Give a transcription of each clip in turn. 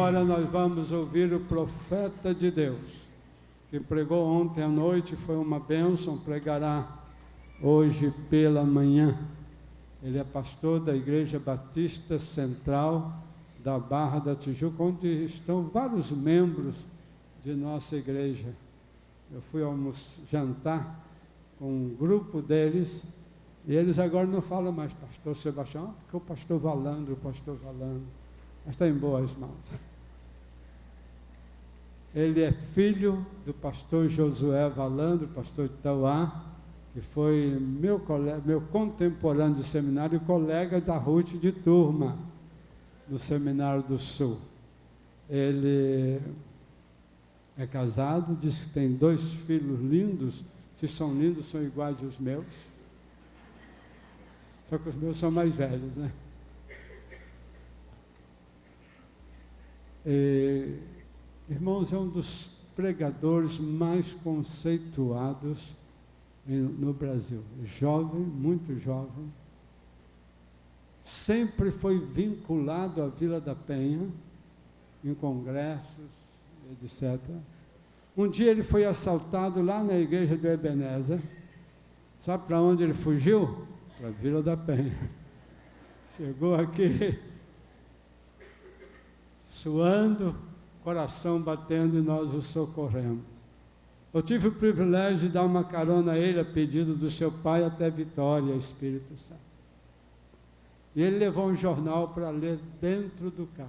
agora nós vamos ouvir o profeta de Deus, que pregou ontem à noite, foi uma bênção, pregará hoje pela manhã. Ele é pastor da Igreja Batista Central da Barra da Tijuca, onde estão vários membros de nossa igreja. Eu fui jantar com um grupo deles, e eles agora não falam mais pastor Sebastião, porque o pastor Valandro, mas está em boas mãos. Ele é filho do pastor Josué Valandro, pastor de Itauá, que foi meu contemporâneo de seminário e colega da Ruth de turma, no Seminário do Sul. Ele é casado, diz que tem 2 filhos lindos, se são lindos, são iguais aos meus, só que os meus são mais velhos, né? Irmãos, é um dos pregadores mais conceituados no Brasil. Jovem, muito jovem, sempre foi vinculado à Vila da Penha, em congressos, etc. Um dia ele foi assaltado lá na igreja do Ebenezer. Sabe para onde ele fugiu? Para a Vila da Penha. Chegou aqui, suando, coração batendo, e nós o socorremos. Eu tive o privilégio de dar uma carona a ele, a pedido do seu pai, até Vitória, Espírito Santo. E ele levou um jornal para ler dentro do carro.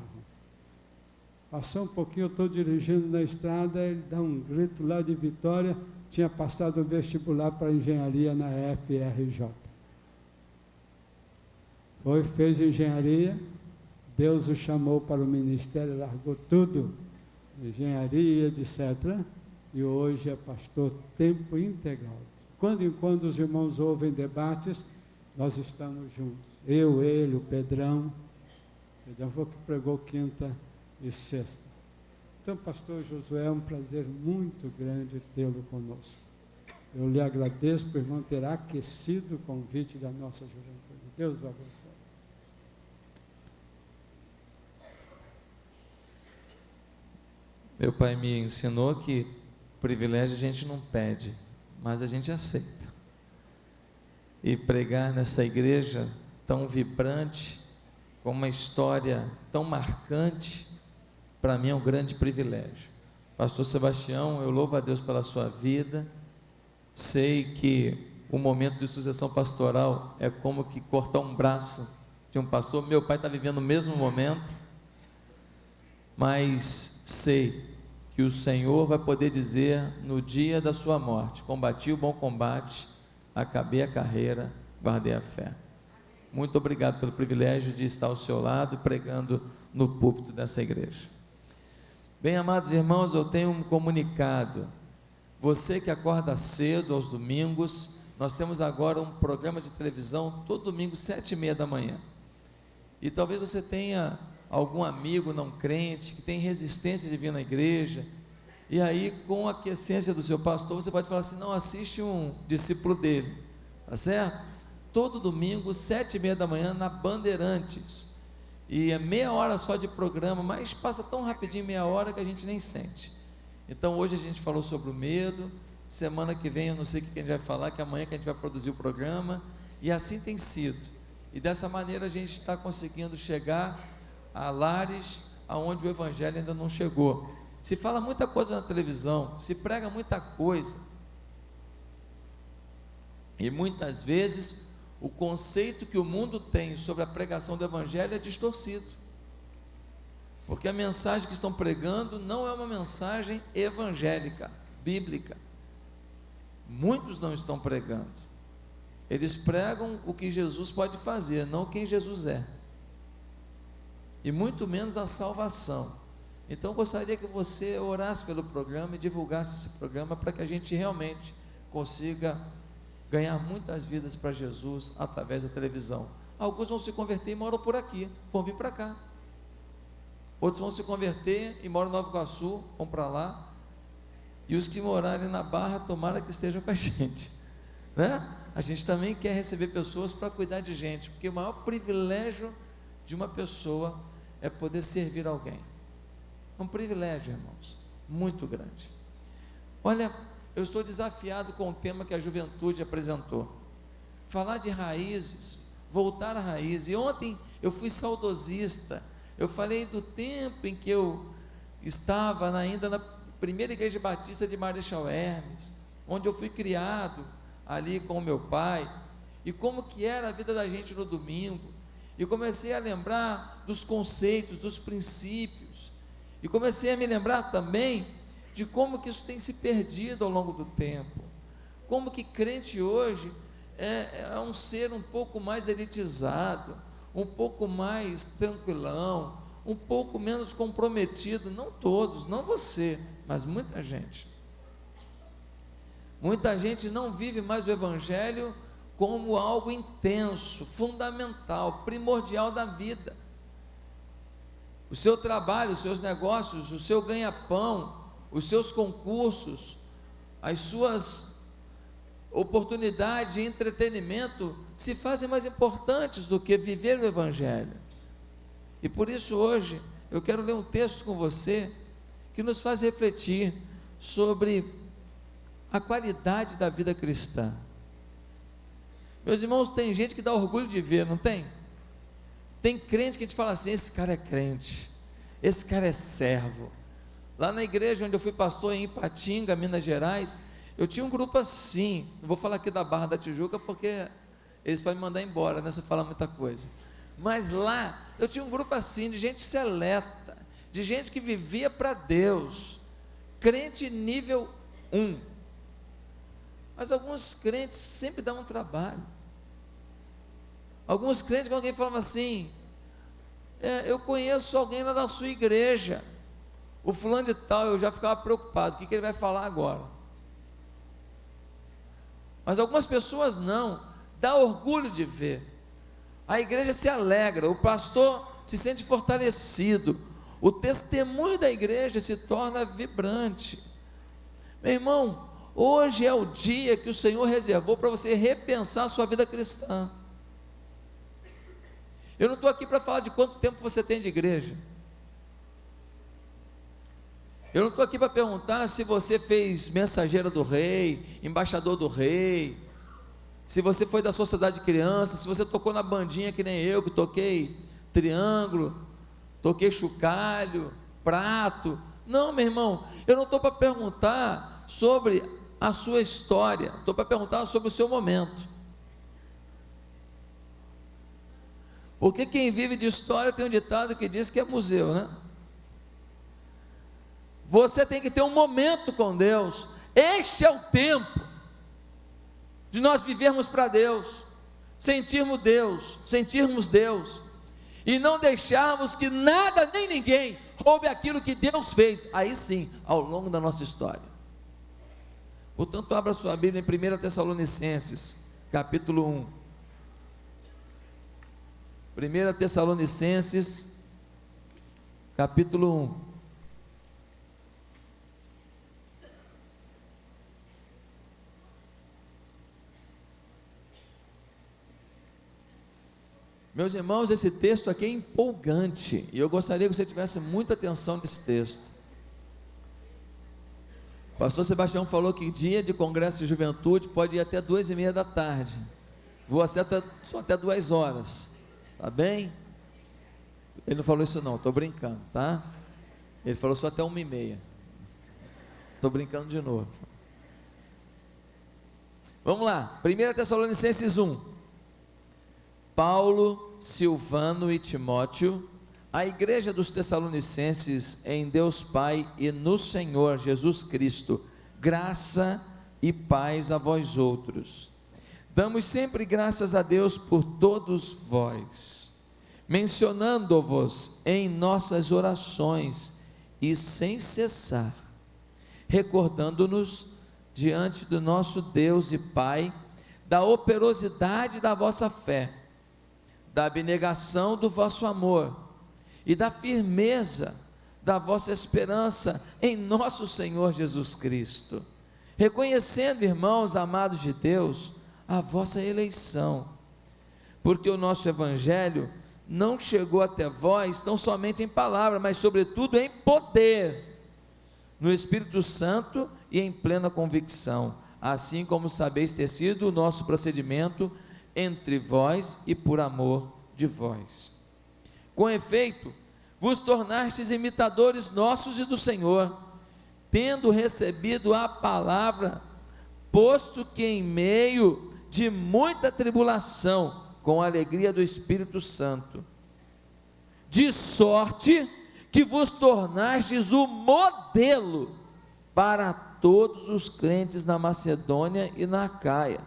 Passou um pouquinho, eu estou dirigindo na estrada, ele dá um grito lá de Vitória, tinha passado o vestibular para engenharia na FRJ. Fez engenharia, Deus o chamou para o ministério, largou tudo, engenharia, etc., e hoje é pastor tempo integral. Quando em quando os irmãos ouvem debates, nós estamos juntos. Eu, ele, o Pedrão foi que pregou quinta e sexta. Então, pastor Josué, é um prazer muito grande tê-lo conosco. Eu lhe agradeço por irmão ter aquecido o convite da nossa juventude. Deus o abençoe. Meu pai me ensinou que privilégio a gente não pede, mas a gente aceita. E pregar nessa igreja tão vibrante, com uma história tão marcante, para mim é um grande privilégio. Pastor Sebastião, eu louvo a Deus pela sua vida. Sei que o momento de sucessão pastoral é como que cortar um braço de um pastor. Meu pai está vivendo o mesmo momento, mas sei que o Senhor vai poder dizer no dia da sua morte: combati o bom combate, acabei a carreira, guardei a fé. Muito obrigado pelo privilégio de estar ao seu lado, pregando no púlpito dessa igreja. Bem, amados irmãos, eu tenho um comunicado. Você que acorda cedo aos domingos, nós temos agora um programa de televisão todo domingo, 7h30 da manhã. E talvez você tenha algum amigo não crente, que tem resistência de vir na igreja, e aí com a aquiescência do seu pastor, você pode falar assim: não, assiste um discípulo dele, tá certo? Todo domingo, 7h30 da manhã, na Bandeirantes, e é meia hora só de programa, mas passa tão rapidinho, meia hora, que a gente nem sente. Então hoje a gente falou sobre o medo, semana que vem eu não sei o que a gente vai falar, que amanhã que a gente vai produzir o programa, e assim tem sido, e dessa maneira a gente está conseguindo chegar a lares aonde o evangelho ainda não chegou. Se fala muita coisa na televisão, se prega muita coisa, e muitas vezes o conceito que o mundo tem sobre a pregação do evangelho é distorcido, porque a mensagem que estão pregando não é uma mensagem evangélica, bíblica. Muitos não estão pregando, eles pregam o que Jesus pode fazer, não quem Jesus é, e muito menos a salvação. Então eu gostaria que você orasse pelo programa e divulgasse esse programa, para que a gente realmente consiga ganhar muitas vidas para Jesus através da televisão. Alguns vão se converter e moram por aqui, vão vir para cá. Outros vão se converter e moram em Nova Iguaçu, vão para lá. E os que morarem na Barra, tomara que estejam com a gente, né? A gente também quer receber pessoas para cuidar de gente, porque o maior privilégio de uma pessoa é poder servir alguém. É um privilégio, irmãos, muito grande. Olha, eu estou desafiado com o tema que a juventude apresentou. Falar de raízes, voltar à raiz. E ontem eu fui saudosista. Eu falei do tempo em que eu estava ainda na primeira igreja batista de Marechal Hermes, onde eu fui criado ali com o meu pai, e como que era a vida da gente no domingo. E comecei a lembrar dos conceitos, dos princípios, e comecei a me lembrar também de como que isso tem se perdido ao longo do tempo, como que crente hoje é um ser um pouco mais elitizado, um pouco mais tranquilão, um pouco menos comprometido. Não todos, não você, mas muita gente. Muita gente não vive mais o Evangelho como algo intenso, fundamental, primordial da vida. O seu trabalho, os seus negócios, o seu ganha-pão, os seus concursos, as suas oportunidades de entretenimento se fazem mais importantes do que viver o Evangelho. E por isso hoje eu quero ler um texto com você que nos faz refletir sobre a qualidade da vida cristã. Meus irmãos, tem gente que dá orgulho de ver, não tem? Tem crente que a gente fala assim: esse cara é crente, esse cara é servo. Lá na igreja onde eu fui pastor em Ipatinga, Minas Gerais, eu tinha um grupo assim, não vou falar aqui da Barra da Tijuca porque eles podem me mandar embora, né, se eu falar muita coisa. Mas lá eu tinha um grupo assim, de gente seleta, de gente que vivia para Deus, crente nível 1. Mas alguns crentes sempre dão um trabalho. Alguns crentes, quando alguém falava assim: eu conheço alguém lá da sua igreja, o fulano de tal, eu já ficava preocupado, o que ele vai falar agora? Mas algumas pessoas não, dá orgulho de ver. A igreja se alegra, o pastor se sente fortalecido, o testemunho da igreja se torna vibrante. Meu irmão, hoje é o dia que o Senhor reservou para você repensar a sua vida cristã. Eu não estou aqui para falar de quanto tempo você tem de igreja. Eu não estou aqui para perguntar se você fez mensageira do rei, embaixador do rei, se você foi da sociedade de crianças, se você tocou na bandinha que nem eu, que toquei triângulo, toquei chocalho, prato. Não, meu irmão, eu não estou para perguntar sobre a sua história, estou para perguntar sobre o seu momento. Porque quem vive de história tem um ditado que diz que é museu, né? Você tem que ter um momento com Deus. Este é o tempo de nós vivermos para Deus, sentirmos Deus, e não deixarmos que nada nem ninguém roube aquilo que Deus fez, aí sim, ao longo da nossa história. Portanto, abra sua Bíblia em 1 Tessalonicenses, capítulo 1. 1 Tessalonicenses, capítulo 1. Meus irmãos, esse texto aqui é empolgante, e eu gostaria que você tivesse muita atenção nesse texto. O pastor Sebastião falou que dia de congresso de juventude pode ir até 2:30 da tarde. Vou só até 2 horas, tá bem? Ele não falou isso não, estou brincando, tá? Ele falou só até 1:30. Estou brincando de novo. Vamos lá, 1 Tessalonicenses 1. Paulo, Silvano e Timóteo, a igreja dos Tessalonicenses em Deus Pai e no Senhor Jesus Cristo, graça e paz a vós outros. Damos sempre graças a Deus por todos vós, mencionando-vos em nossas orações e sem cessar, recordando-nos diante do nosso Deus e Pai da operosidade da vossa fé, da abnegação do vosso amor e da firmeza da vossa esperança em nosso Senhor Jesus Cristo, reconhecendo, irmãos amados de Deus, a vossa eleição, porque o nosso Evangelho não chegou até vós tão somente em palavra, mas sobretudo em poder, no Espírito Santo e em plena convicção, assim como sabeis ter sido o nosso procedimento entre vós e por amor de vós. Com efeito, vos tornastes imitadores nossos e do Senhor, tendo recebido a palavra, posto que em meio de muita tribulação, com a alegria do Espírito Santo, de sorte que vos tornastes o modelo para todos os crentes na Macedônia e na Acaia,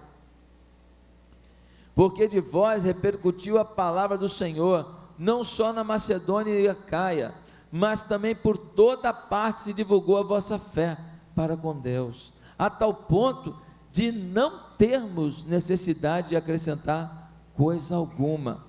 porque de vós repercutiu a palavra do Senhor, não só na Macedônia e Acaia, mas também por toda parte se divulgou a vossa fé para com Deus, a tal ponto de não termos necessidade de acrescentar coisa alguma,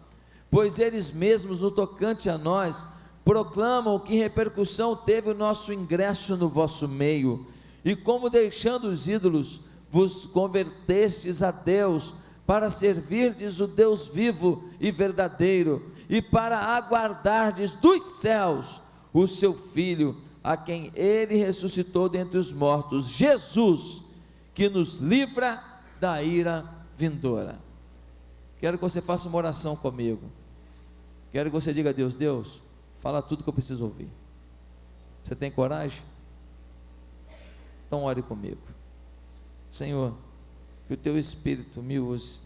pois eles mesmos, no tocante a nós, proclamam que repercussão teve o nosso ingresso no vosso meio, e como deixando os ídolos, vos convertestes a Deus, para servirdes o Deus vivo e verdadeiro, e para aguardardes dos céus o seu Filho, a quem ele ressuscitou dentre os mortos, Jesus, que nos livra da ira vindoura. Quero que você faça uma oração comigo. Quero que você diga a Deus: Deus, fala tudo que eu preciso ouvir. Você tem coragem? Então ore comigo. Senhor, que o teu Espírito me use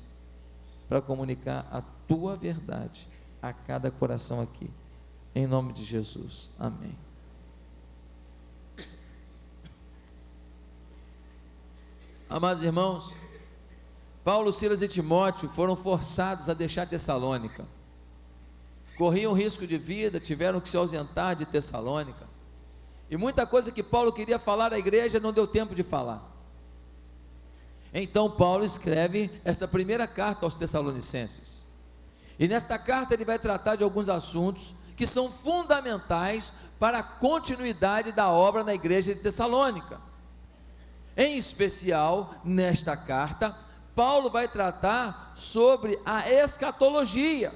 para comunicar a tua verdade a cada coração aqui, em nome de Jesus, amém. Amados irmãos, Paulo, Silas e Timóteo foram forçados a deixar Tessalônica, corriam risco de vida, tiveram que se ausentar de Tessalônica, e muita coisa que Paulo queria falar à igreja não deu tempo de falar. Então Paulo escreve esta primeira carta aos Tessalonicenses, e nesta carta ele vai tratar de alguns assuntos que são fundamentais para a continuidade da obra na igreja de Tessalônica. Em especial, nesta carta, Paulo vai tratar sobre a escatologia.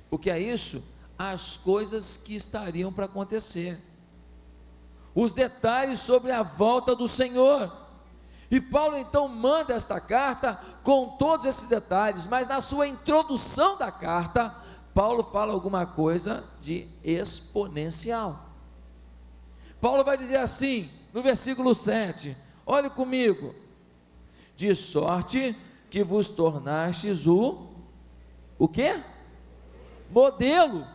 O que é isso? As coisas que estariam para acontecer, os detalhes sobre a volta do Senhor. E Paulo então manda esta carta com todos esses detalhes, mas na sua introdução da carta, Paulo fala alguma coisa de exponencial. Paulo vai dizer assim, no versículo 7, olhe comigo: de sorte que vos tornastes o quê? Modelo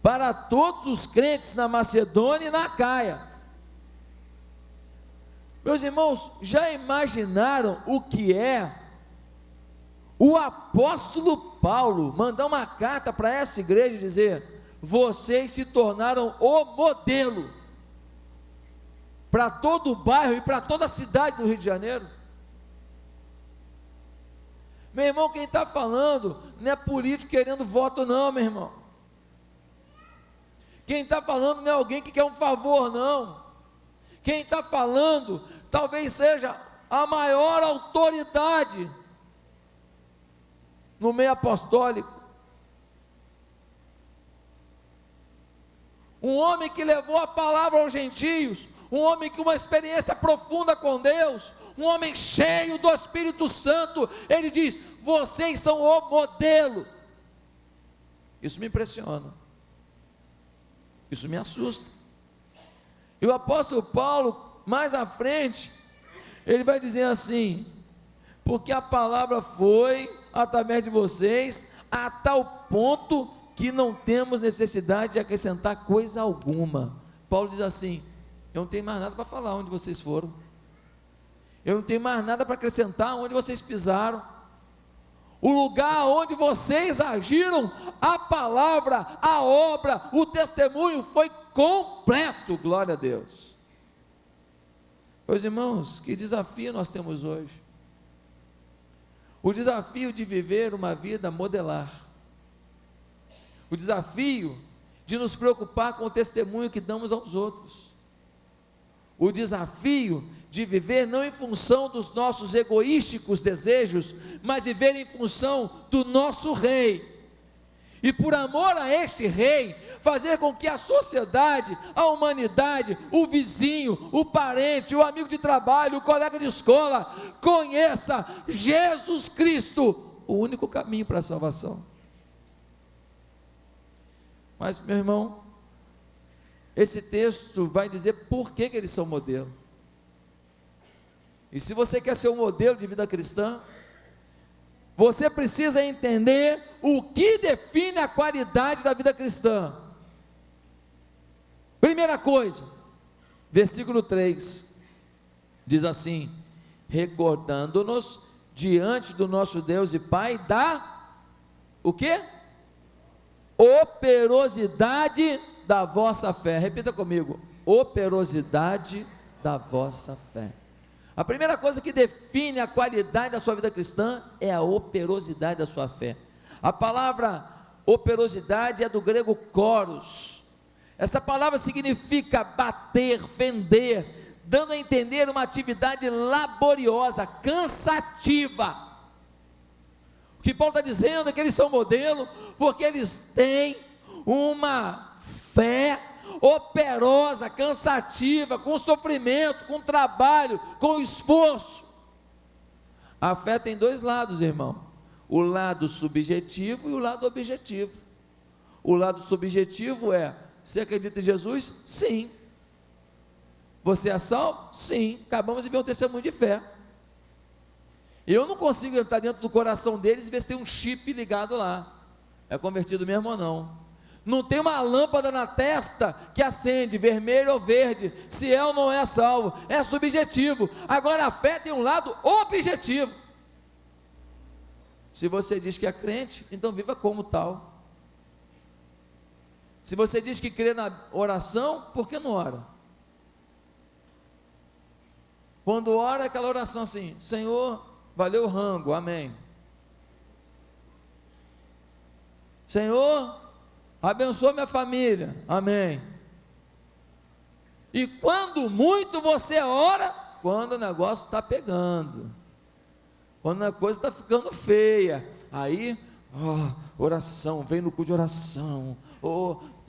para todos os crentes na Macedônia e na Acaia. Meus irmãos, já imaginaram o que é o apóstolo Paulo mandar uma carta para essa igreja e dizer: vocês se tornaram o modelo para todo o bairro e para toda a cidade do Rio de Janeiro? Meu irmão, quem está falando não é político querendo voto não, meu irmão. Quem está falando não é alguém que quer um favor não. Quem está falando talvez seja a maior autoridade no meio apostólico, um homem que levou a palavra aos gentios, um homem com uma experiência profunda com Deus, um homem cheio do Espírito Santo. Ele diz: vocês são o modelo. Isso me impressiona, isso me assusta. E o apóstolo Paulo, mais à frente, ele vai dizer assim: porque a palavra foi através de vocês a tal ponto que não temos necessidade de acrescentar coisa alguma. Paulo diz assim: eu não tenho mais nada para falar onde vocês foram, eu não tenho mais nada para acrescentar onde vocês pisaram. O lugar onde vocês agiram, a palavra, a obra, o testemunho foi completo. Glória a Deus. Meus irmãos, que desafio nós temos hoje. O desafio de viver uma vida modelar, o desafio de nos preocupar com o testemunho que damos aos outros, o desafio de viver não em função dos nossos egoísticos desejos, mas viver em função do nosso Rei, e por amor a este rei, fazer com que a sociedade, a humanidade, o vizinho, o parente, o amigo de trabalho, o colega de escola, conheça Jesus Cristo, o único caminho para a salvação. Mas, meu irmão, esse texto vai dizer por que eles são modelo. E se você quer ser um modelo de vida cristã, você precisa entender o que define a qualidade da vida cristã. Primeira coisa, versículo 3, diz assim: recordando-nos diante do nosso Deus e Pai o quê? Operosidade da vossa fé. Repita comigo: operosidade da vossa fé. A primeira coisa que define a qualidade da sua vida cristã é a operosidade da sua fé. A palavra operosidade é do grego choros. Essa palavra significa bater, fender, dando a entender uma atividade laboriosa, cansativa. O que Paulo está dizendo é que eles são modelo, porque eles têm uma fé operosa, cansativa, com sofrimento, com trabalho, com esforço. A fé tem dois lados, irmão: o lado subjetivo e o lado objetivo. O lado subjetivo é: você acredita em Jesus? Sim. Você é salvo? Sim. Acabamos de ver um testemunho de fé. Eu não consigo entrar dentro do coração deles e ver se tem um chip ligado lá. É convertido mesmo ou não? Não tem uma lâmpada na testa que acende, vermelho ou verde, se é ou não é salvo. É subjetivo. Agora a fé tem um lado objetivo. Se você diz que é crente, então viva como tal. Se você diz que crê na oração, por que não ora? Quando ora, aquela oração assim: Senhor, valeu o rango, amém. Senhor, abençoa minha família, amém. E quando muito você ora, quando o negócio está pegando, quando a coisa está ficando feia, aí, oração, vem no culto de oração,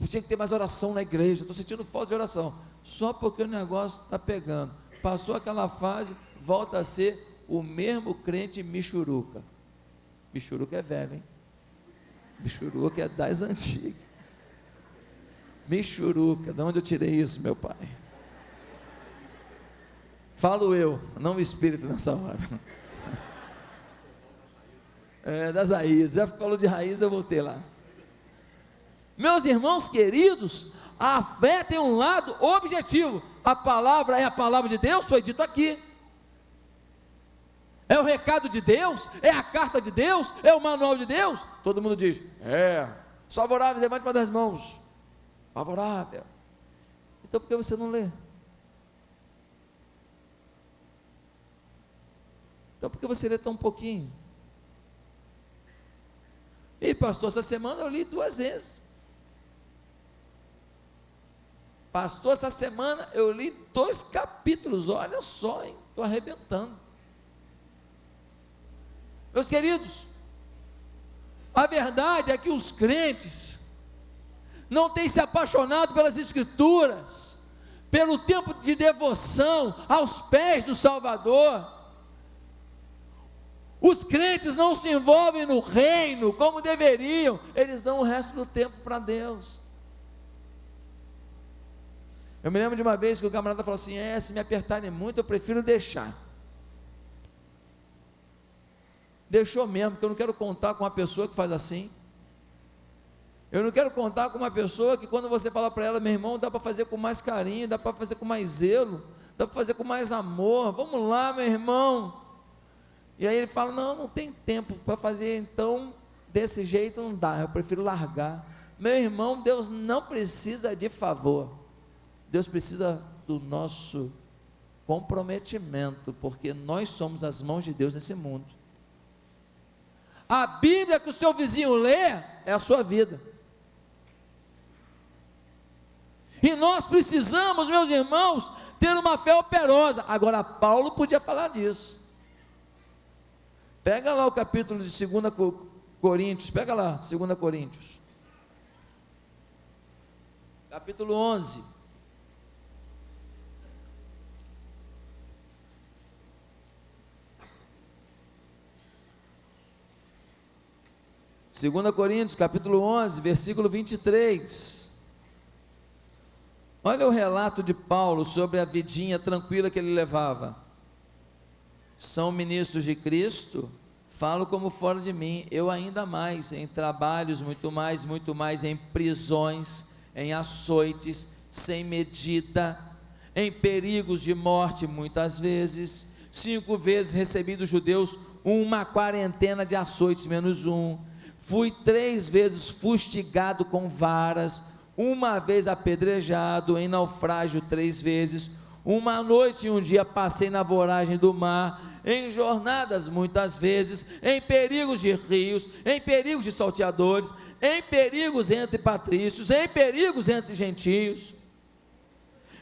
tinha que ter mais oração na igreja, estou sentindo falta de oração, só porque o negócio está pegando. Passou aquela fase, volta a ser o mesmo crente michuruca. Michuruca é velho, hein? Michuruca é das antigas. Michuruca, de onde eu tirei isso, meu pai? Falo eu, não o espírito nessa hora. Das raízes, já falou de raiz, eu voltei lá. Meus irmãos queridos, a fé tem um lado objetivo. A palavra é a palavra de Deus, foi dito aqui. É o recado de Deus? É a carta de Deus? É o manual de Deus? Todo mundo diz: os favoráveis, levante uma das mãos. Favorável. Então por que você não lê? Então por que você lê tão pouquinho? E pastor, essa semana eu li 2 vezes. Pastor, essa semana eu li 2 capítulos, olha só, hein? Estou arrebentando. Meus queridos, a verdade é que os crentes não têm se apaixonado pelas Escrituras, pelo tempo de devoção aos pés do Salvador. Os crentes não se envolvem no reino como deveriam, eles dão o resto do tempo para Deus. Eu me lembro de uma vez que o camarada falou assim: se me apertarem muito, eu prefiro deixar. Deixou mesmo, porque eu não quero contar com uma pessoa que faz assim. Eu não quero contar com uma pessoa que quando você fala para ela: meu irmão, dá para fazer com mais carinho, dá para fazer com mais zelo, dá para fazer com mais amor, vamos lá, meu irmão. E aí ele fala: não tem tempo para fazer, então desse jeito não dá, eu prefiro largar. Meu irmão, Deus não precisa de favor, Deus precisa do nosso comprometimento, porque nós somos as mãos de Deus nesse mundo. A Bíblia que o seu vizinho lê é a sua vida. E nós precisamos, meus irmãos, ter uma fé operosa. Agora, Paulo podia falar disso. Pega lá o capítulo de 2 Coríntios, pega lá, 2 Coríntios. capítulo 11. Segunda Coríntios, capítulo 11, versículo 23. Olha o relato de Paulo sobre a vidinha tranquila que ele levava. São ministros de Cristo, falo como fora de mim, eu ainda mais, em trabalhos, muito mais, em prisões, em açoites, sem medida, em perigos de morte muitas vezes, 5 vezes recebi dos judeus uma quarentena de açoites, menos um, fui 3 vezes fustigado com varas, 1 vez apedrejado, em naufrágio 3 vezes, 1 noite e 1 dia passei na voragem do mar, em jornadas muitas vezes, em perigos de rios, em perigos de salteadores, em perigos entre patrícios, em perigos entre gentios,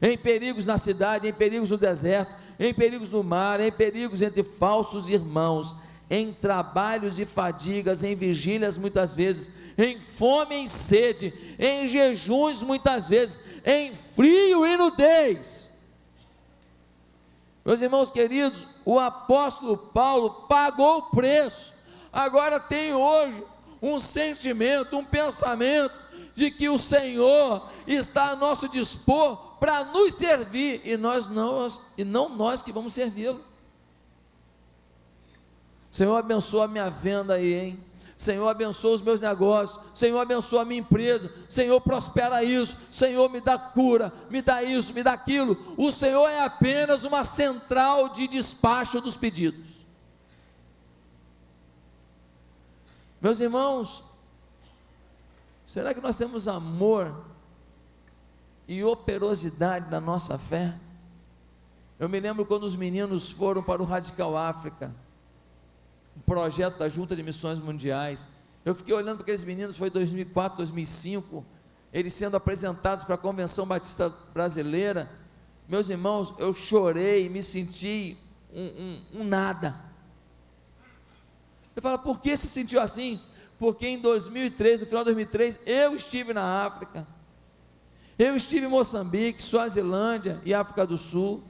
em perigos na cidade, em perigos no deserto, em perigos no mar, em perigos entre falsos irmãos, em trabalhos e fadigas, em vigílias muitas vezes, em fome e em sede, em jejuns muitas vezes, em frio e nudez. Meus irmãos queridos, o apóstolo Paulo pagou o preço. Agora tem hoje um sentimento, um pensamento de que o Senhor está a nosso dispor para nos servir, e não nós que vamos servi-lo. Senhor, abençoa a minha venda aí, hein? Senhor, abençoa os meus negócios, Senhor, abençoa a minha empresa, Senhor, prospera isso, Senhor, me dá cura, me dá isso, me dá aquilo. O Senhor é apenas uma central de despacho dos pedidos. Meus irmãos, será que nós temos amor e operosidade na nossa fé? Eu me lembro quando os meninos foram para o Radical África, um projeto da Junta de Missões Mundiais. Eu fiquei olhando para aqueles meninos, foi 2004, 2005, eles sendo apresentados para a Convenção Batista Brasileira. Meus irmãos, eu chorei, me senti um nada. Você fala, por que se sentiu assim? Porque em 2003, no final de 2003, eu estive na África, eu estive em Moçambique, Suazilândia e África do Sul.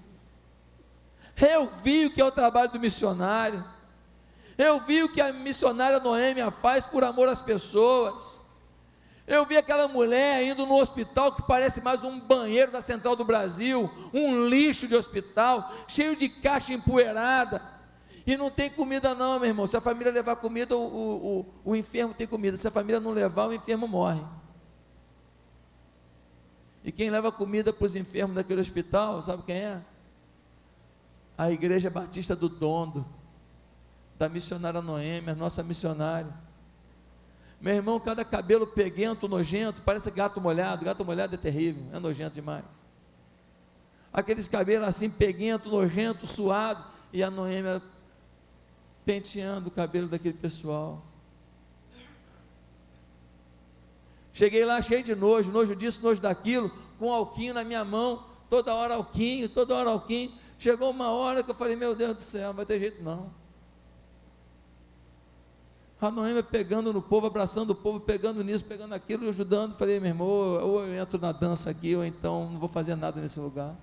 Eu vi o que é o trabalho do missionário, eu vi o que a missionária Noêmia faz por amor às pessoas. Eu vi aquela mulher indo no hospital que parece mais um banheiro da Central do Brasil, um lixo de hospital, cheio de caixa empoeirada, e não tem comida não, meu irmão. Se a família levar comida, o enfermo tem comida. Se a família não levar, o enfermo morre. E quem leva comida para os enfermos daquele hospital, sabe quem é? A Igreja Batista do Dondo, da missionária Noêmia, nossa missionária. Meu irmão, cada cabelo peguento, nojento, parece gato molhado é terrível, é nojento demais. Aqueles cabelos assim, peguento, nojento, suado, e a Noêmia penteando o cabelo daquele pessoal. Cheguei lá cheio de nojo disso, nojo daquilo, com alquinho na minha mão, toda hora alquinho. Chegou uma hora que eu falei, meu Deus do céu, não vai ter jeito não. A Noêmia pegando no povo, abraçando o povo, pegando nisso, pegando aquilo, ajudando. Falei, meu irmão, ou eu entro na dança aqui, ou então não vou fazer nada nesse lugar.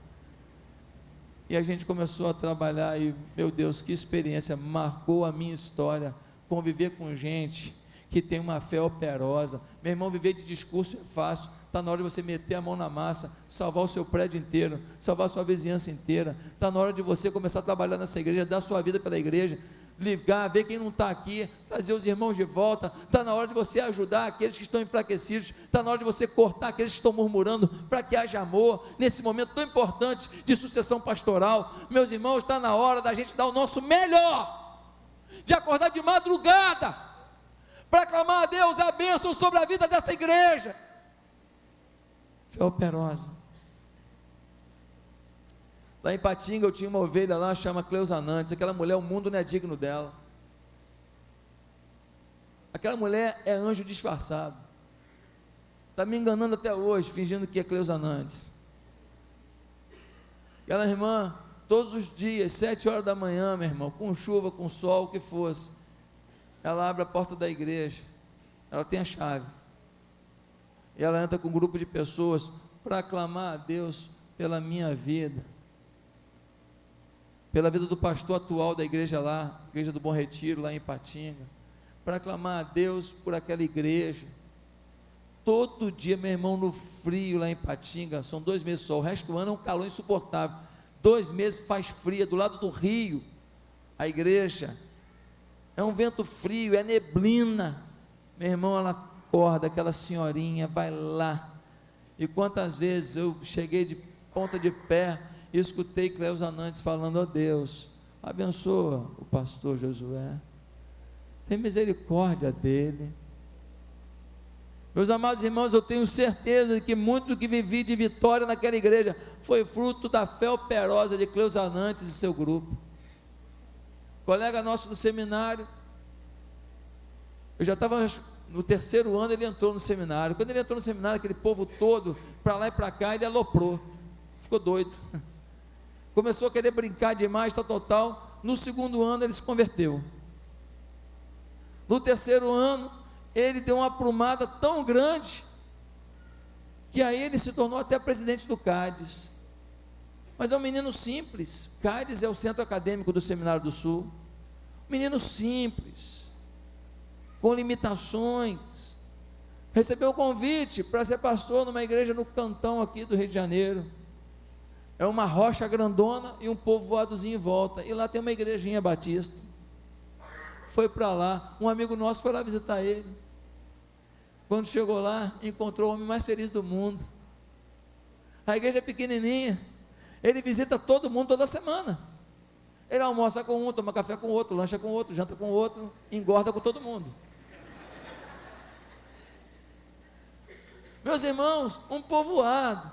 E a gente começou a trabalhar, e meu Deus, que experiência, marcou a minha história, conviver com gente que tem uma fé operosa. Meu irmão, viver de discurso é fácil, está na hora de você meter a mão na massa, salvar o seu prédio inteiro, salvar a sua vizinhança inteira, está na hora de você começar a trabalhar nessa igreja, dar sua vida pela igreja, ligar, ver quem não está aqui, trazer os irmãos de volta. Está na hora de você ajudar aqueles que estão enfraquecidos, está na hora de você cortar aqueles que estão murmurando, para que haja amor, nesse momento tão importante de sucessão pastoral. Meus irmãos, está na hora da gente dar o nosso melhor, de acordar de madrugada, para clamar a Deus a bênção sobre a vida dessa igreja. Fé operosa. Lá em Patinga eu tinha uma ovelha lá, chama Cleusa Nantes. Aquela mulher, o mundo não é digno dela. Aquela mulher é anjo disfarçado. Está me enganando até hoje, fingindo que é Cleusa Nantes. Aquela irmã, todos os dias, 7 horas da manhã, meu irmão, com chuva, com sol, o que fosse, ela abre a porta da igreja, ela tem a chave, e ela entra com um grupo de pessoas, para clamar a Deus pela minha vida, pela vida do pastor atual da igreja lá, Igreja do Bom Retiro, lá em Ipatinga, para clamar a Deus por aquela igreja. Todo dia, meu irmão, no frio lá em Ipatinga, são 2 meses só, o resto do ano é um calor insuportável, 2 meses faz frio, do lado do rio, a igreja, é um vento frio, é neblina, meu irmão, ela acorda, aquela senhorinha vai lá, e quantas vezes eu cheguei de ponta de pé, e escutei Cleusa Nantes falando: ó Deus, abençoa o pastor Josué, tem misericórdia dele. Meus amados irmãos, eu tenho certeza de que muito do que vivi de vitória naquela igreja foi fruto da fé operosa de Cleusa Nantes e seu grupo. Colega nosso do seminário, eu já estava no 3º ano, ele entrou no seminário. Quando ele entrou no seminário, aquele povo todo, para lá e para cá, ele aloprou, ficou doido, começou a querer brincar demais, tal. No 2º ano ele se converteu. No 3º ano, ele deu uma aprumada tão grande, que aí ele se tornou até presidente do CADES. Mas é um menino simples. CADES é o centro acadêmico do Seminário do Sul. Menino simples, com limitações, recebeu o convite para ser pastor numa igreja no cantão aqui do Rio de Janeiro. É uma rocha grandona e um povoadozinho em volta, e lá tem uma igrejinha batista. Foi para lá, um amigo nosso foi lá visitar ele. Quando chegou lá, encontrou o homem mais feliz do mundo. A igreja é pequenininha, ele visita todo mundo toda semana. Ele almoça com um, toma café com o outro, lancha com o outro, janta com o outro, engorda com todo mundo. Meus irmãos, um povoado,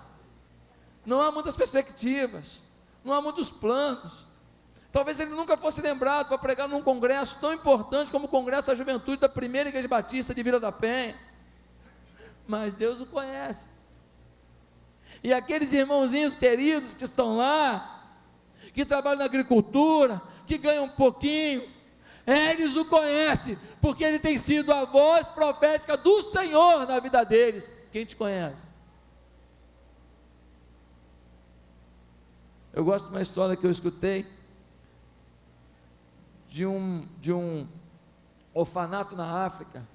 não há muitas perspectivas, não há muitos planos. Talvez ele nunca fosse lembrado para pregar num congresso tão importante como o Congresso da Juventude da Primeira Igreja Batista de Vila da Penha, mas Deus o conhece. E aqueles irmãozinhos queridos que estão lá, que trabalham na agricultura, que ganham um pouquinho, eles o conhecem, porque ele tem sido a voz profética do Senhor na vida deles. Quem te conhece? Eu gosto de uma história que eu escutei, de um orfanato na África,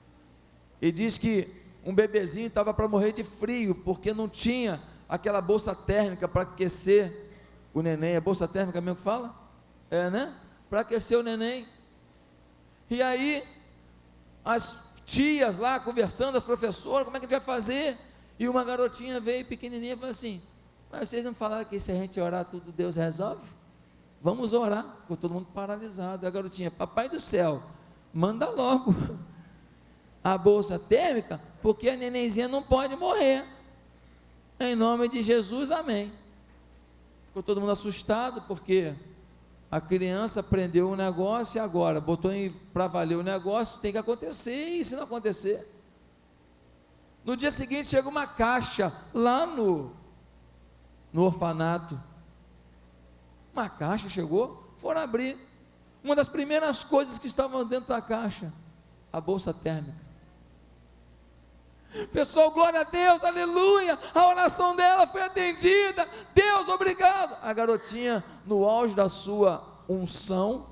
e diz que um bebezinho estava para morrer de frio, porque não tinha aquela bolsa térmica para aquecer o neném. É bolsa térmica mesmo que fala? É, né? Para aquecer o neném. E aí, as tias lá conversando, as professoras, como é que a gente vai fazer? E uma garotinha veio pequenininha e falou assim: mas vocês não falaram que se a gente orar tudo Deus resolve? Vamos orar. Ficou todo mundo paralisado. A garotinha: papai do céu, manda logo a bolsa térmica, porque a nenenzinha não pode morrer. Em nome de Jesus, amém. Ficou todo mundo assustado, porque a criança aprendeu um negócio e agora botou para valer o negócio, tem que acontecer, e se não acontecer? No dia seguinte chega uma caixa lá no orfanato. Uma caixa chegou, foram abrir. Uma das primeiras coisas que estavam dentro da caixa, a bolsa térmica. Pessoal, glória a Deus, aleluia, a oração dela foi atendida, Deus, obrigado. A garotinha, no auge da sua unção,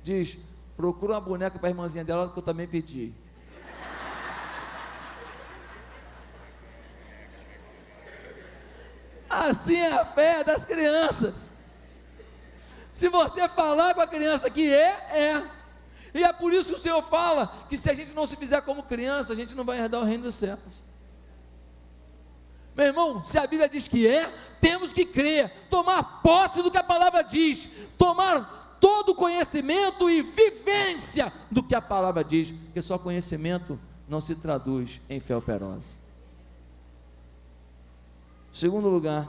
diz: procura uma boneca para a irmãzinha dela, que eu também pedi. Assim é a fé das crianças. Se você falar com a criança que é. E é por isso que o Senhor fala que se a gente não se fizer como criança, a gente não vai herdar o reino dos céus. Meu irmão, se a Bíblia diz que temos que crer, tomar posse do que a palavra diz, tomar todo o conhecimento e vivência do que a palavra diz, porque só conhecimento não se traduz em fé operosa. Segundo lugar,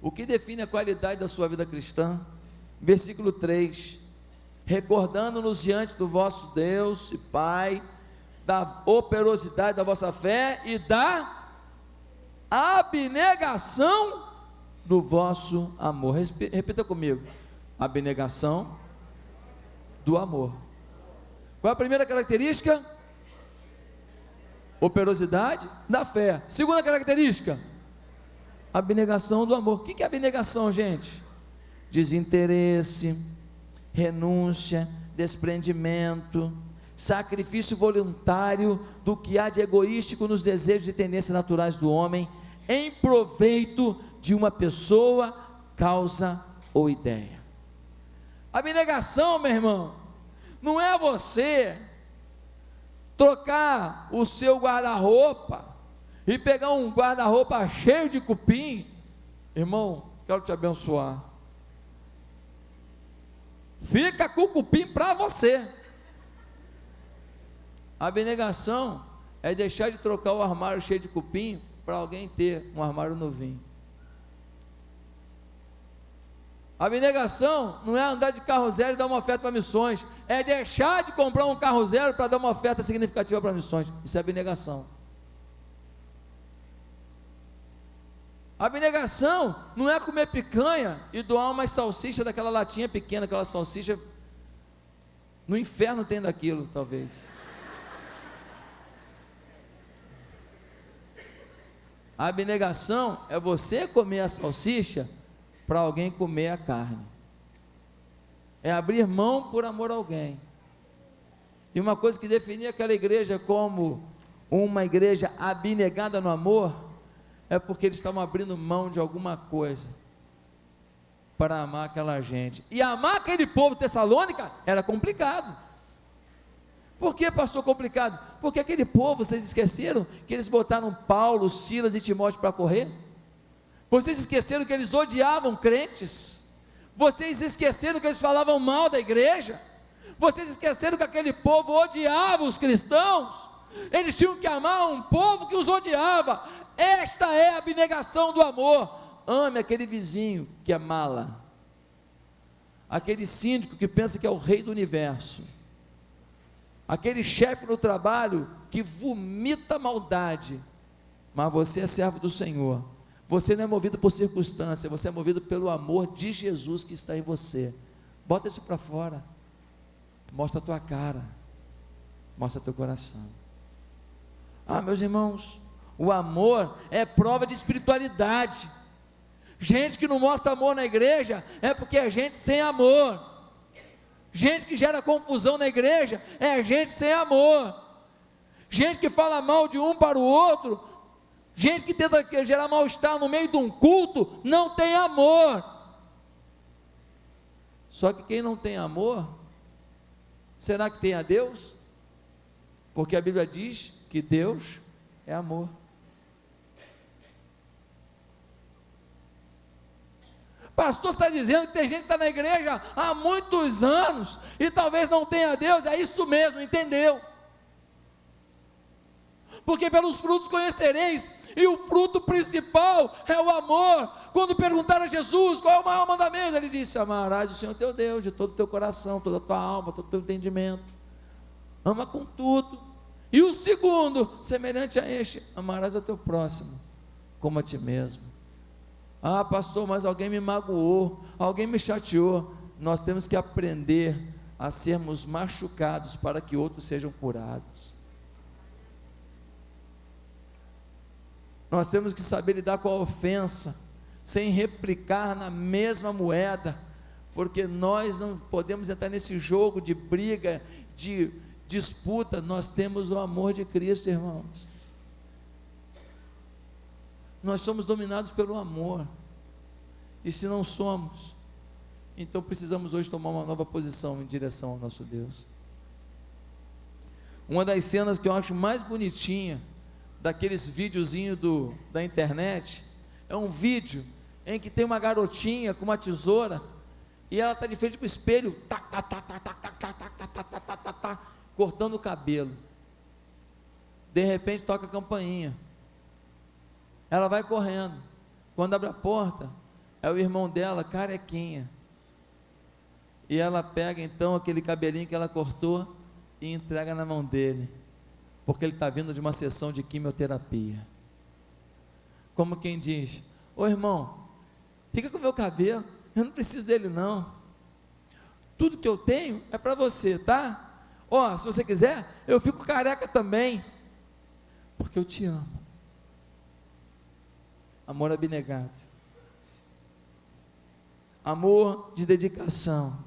o que define a qualidade da sua vida cristã? Versículo 3: recordando-nos diante do vosso Deus e Pai, da operosidade da vossa fé e da abnegação do vosso amor. Repita comigo: abnegação do amor. Qual é a primeira característica? Operosidade da fé. Segunda característica: Abnegação do amor. O que é abnegação, gente? Desinteresse, renúncia, desprendimento, sacrifício voluntário do que há de egoístico nos desejos e tendências naturais do homem, em proveito de uma pessoa, causa ou ideia. Abnegação, meu irmão, não é você trocar o seu guarda-roupa e pegar um guarda-roupa cheio de cupim. Irmão, quero te abençoar. Fica com o cupim para você. A abnegação é deixar de trocar o armário cheio de cupim para alguém ter um armário novinho. A abnegação não é andar de carro zero e dar uma oferta para missões, é deixar de comprar um carro zero para dar uma oferta significativa para missões. Isso é abnegação. A abnegação não é comer picanha e doar umas salsichas daquela latinha pequena, aquela salsicha, no inferno tem daquilo, talvez. A abnegação é você comer a salsicha para alguém comer a carne. É abrir mão por amor a alguém. E uma coisa que definia aquela igreja como uma igreja abnegada no amor, é porque eles estavam abrindo mão de alguma coisa para amar aquela gente. E amar aquele povo tessalônica era complicado. Por que, pastor, complicado? Porque aquele povo, vocês esqueceram que eles botaram Paulo, Silas e Timóteo para correr? Vocês esqueceram que eles odiavam crentes? Vocês esqueceram que eles falavam mal da igreja? Vocês esqueceram que aquele povo odiava os cristãos? Eles tinham que amar um povo que os odiava. Esta é a abnegação do amor. Ame aquele vizinho que é mala, aquele síndico que pensa que é o rei do universo, aquele chefe no trabalho que vomita maldade, mas você é servo do Senhor. Você não é movido por circunstância, você é movido pelo amor de Jesus que está em você. Bota isso para fora, mostra a tua cara, mostra teu coração. Meus irmãos, o amor é prova de espiritualidade. Gente que não mostra amor na igreja é porque é gente sem amor. Gente que gera confusão na igreja é gente sem amor. Gente que fala mal de um para o outro, gente que tenta gerar mal-estar no meio de um culto, não tem amor. Só que quem não tem amor, será que tem a Deus? Porque a Bíblia diz que Deus é amor. Pastor, está dizendo que tem gente que está na igreja há muitos anos e talvez não tenha Deus. É isso mesmo, entendeu? Porque pelos frutos conhecereis, e o fruto principal é o amor. Quando perguntaram a Jesus qual é o maior mandamento, ele disse: amarás o Senhor teu Deus de todo o teu coração, toda a tua alma, todo o teu entendimento. Ama com tudo. E o segundo, semelhante a este: amarás ao teu próximo como a ti mesmo. Pastor, mas alguém me magoou, alguém me chateou. Nós temos que aprender a sermos machucados para que outros sejam curados. Nós temos que saber lidar com a ofensa, sem replicar na mesma moeda, porque nós não podemos entrar nesse jogo de briga, de disputa. Nós temos o amor de Cristo, irmãos. Nós somos dominados pelo amor, e se não somos, então precisamos hoje tomar uma nova posição em direção ao nosso Deus. Uma das cenas que eu acho mais bonitinha, daqueles videozinhos da internet, é um vídeo em que tem uma garotinha com uma tesoura, e ela está de frente para o espelho, cortando o cabelo. De repente toca a campainha, ela vai correndo, quando abre a porta, é o irmão dela, carequinha, e ela pega então aquele cabelinho que ela cortou e entrega na mão dele, porque ele está vindo de uma sessão de quimioterapia. Como quem diz: ô irmão, fica com o meu cabelo, eu não preciso dele não, tudo que eu tenho é para você, tá? Se você quiser, eu fico careca também, porque eu te amo. amor abnegado, amor de dedicação.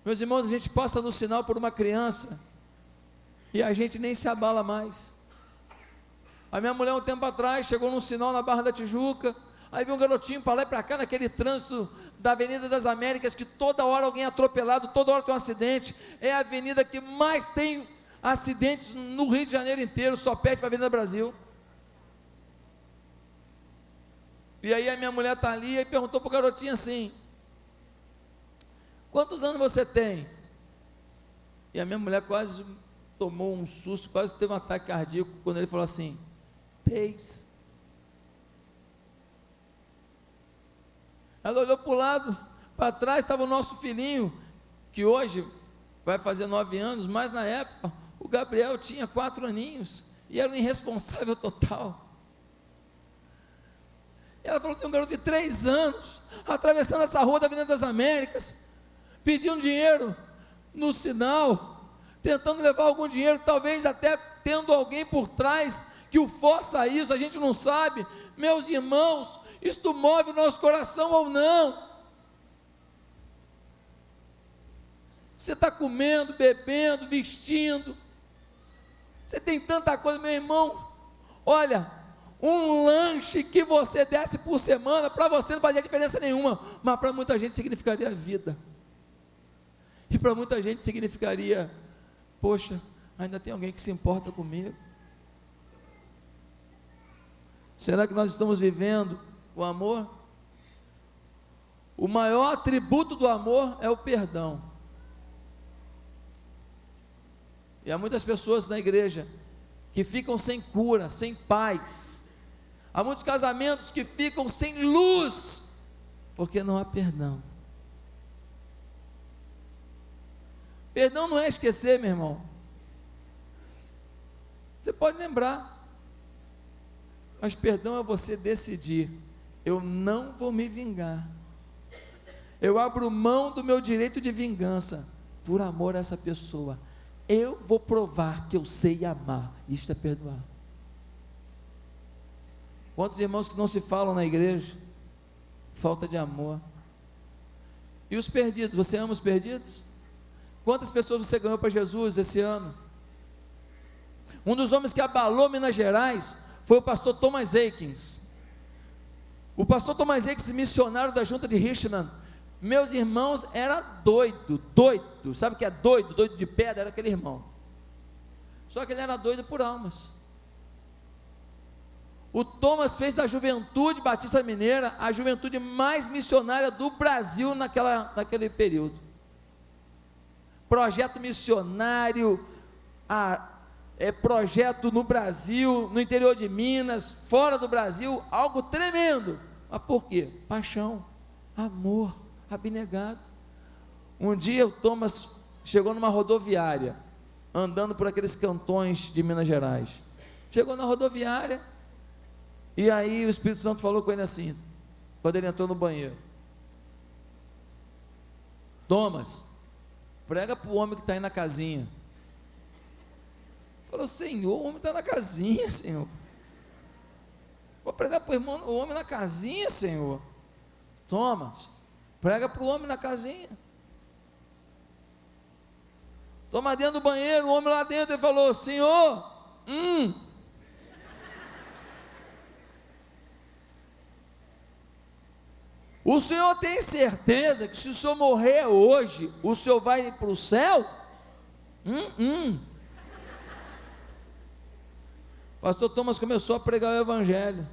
Meus irmãos, a gente passa no sinal por uma criança e a gente nem se abala mais. A minha mulher, um tempo atrás, chegou num sinal na Barra da Tijuca, aí viu um garotinho para lá e para cá, naquele trânsito da Avenida das Américas, que toda hora alguém é atropelado, toda hora tem um acidente. É a avenida que mais tem acidentes no Rio de Janeiro inteiro, só perde para a Avenida Brasil. E aí a minha mulher está ali e perguntou para o garotinho assim: quantos anos você tem? E a minha mulher quase tomou um susto, quase teve um ataque cardíaco, quando ele falou assim: 3. Ela olhou para o lado, para trás estava o nosso filhinho, que hoje vai fazer 9 anos, mas na época o Gabriel tinha 4 aninhos, e era um irresponsável total. Ela falou: tem um garoto de 3 anos, atravessando essa rua da Avenida das Américas, pedindo dinheiro no sinal, tentando levar algum dinheiro, talvez até tendo alguém por trás que o força a isso, a gente não sabe. Meus irmãos, isto move o nosso coração ou não? Você está comendo, bebendo, vestindo, você tem tanta coisa, meu irmão. Olha, um lanche que você desse por semana, para você não fazia diferença nenhuma, mas para muita gente significaria a vida, e para muita gente significaria: poxa, ainda tem alguém que se importa comigo. Será que nós estamos vivendo o amor? O maior atributo do amor é o perdão. E há muitas pessoas na igreja que ficam sem cura, sem paz. Há muitos casamentos que ficam sem luz, porque não há perdão. Perdão não é esquecer, meu irmão. Você pode lembrar, mas perdão é você decidir: eu não vou me vingar, eu abro mão do meu direito de vingança, por amor a essa pessoa. Eu vou provar que eu sei amar. Isto é perdoar. Quantos irmãos que não se falam na igreja? Falta de amor. E os perdidos, você ama os perdidos? Quantas pessoas você ganhou para Jesus esse ano? Um dos homens que abalou Minas Gerais foi o pastor Thomas Akins. O pastor Thomas Akins, missionário da junta de Richmond, meus irmãos, era doido, sabe o que é doido? Doido de pedra, era aquele irmão. Só que ele era doido por almas. O Thomas fez da Juventude Batista Mineira a juventude mais missionária do Brasil naquele período. Projeto missionário, projeto no Brasil, no interior de Minas, fora do Brasil, algo tremendo. Mas por quê? Paixão, amor, abnegado. Um dia o Thomas chegou numa rodoviária, andando por aqueles cantões de Minas Gerais. Chegou na rodoviária, e aí o Espírito Santo falou com ele assim, quando ele entrou no banheiro: Thomas, prega para o homem que está aí na casinha. Falou: Senhor, o homem está na casinha, Senhor. Vou pregar para o homem na casinha, Senhor. Thomas, prega para o homem na casinha. Thomas dentro do banheiro, o homem lá dentro, ele falou: Senhor, o senhor tem certeza que se o senhor morrer hoje, o senhor vai para o céu? Pastor Thomas começou a pregar o evangelho,